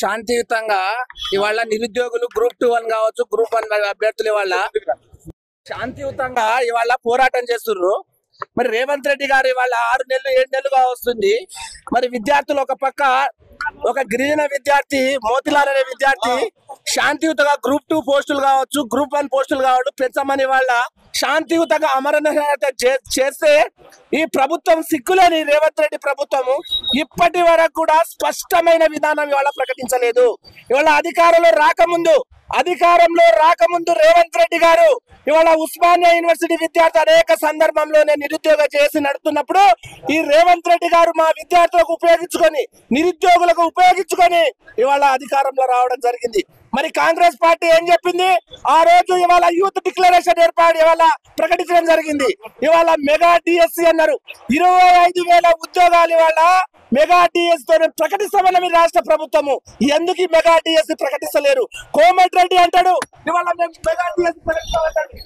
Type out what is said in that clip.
శాంతియుతంగా ఇవాళ నిరుద్యోగులు గ్రూప్ 2 కావచ్చు, గ్రూప్ 1 అభ్యర్థులు ఇవాళ శాంతియుతంగా ఇవాళ పోరాటం చేస్తున్నారు. మరి రేవంత్ రెడ్డి గారు ఇవాళ 6 నెలలు 7 నెలలుగా వస్తుంది. మరి విద్యార్థులు ఒక పక్క ఒక గిరిజన విద్యార్థి మోతిలాల్ అనే విద్యార్థి శాంతియుతంగా గ్రూప్ 2 పోస్టులు కావచ్చు, గ్రూప్ 1 పోస్టులు కావచ్చు పెంచమని వాళ్ళ శాంతియుతంగా అమరణ చేస్తే ఈ ప్రభుత్వం సిగ్గులేని రేవంత్ రెడ్డి ప్రభుత్వము ఇప్పటి వరకు కూడా స్పష్టమైన విధానం ఇవాళ ప్రకటించలేదు. ఇవాళ అధికారంలో రాకముందు రేవంత్ రెడ్డి గారు ఇవాళ ఉస్మానియా యూనివర్సిటీ విద్యార్థి అనేక సందర్భంలోనే నిరుద్యోగ చేసి నడుతున్నప్పుడు ఈ రేవంత్ రెడ్డి గారు మా విద్యార్థులకు నిరుద్యోగులకు ఉపయోగించుకొని ఇవాళ అధికారంలో రావడం జరిగింది. మరి కాంగ్రెస్ పార్టీ ఏం చెప్పింది? ఆ రోజు ఇవాళ యూత్ డిక్లరేషన్ ఇవాళ ప్రకటించడం జరిగింది. ఇవాళ మెగా డిఎస్సి అన్నారు. 25,000 ఉద్యోగాలు ఇవాళ మెగా డిఎస్ తో ప్రకటిస్తామని రాష్ట్ర ప్రభుత్వము ఎందుకు ఈ మెగా డిఎస్సి ప్రకటిస్తలేరు? కోమటిరెడ్డి అంటాడు ఇవాళ మేము మెగా డిఎస్సి ప్రకటిస్తామంటాడు.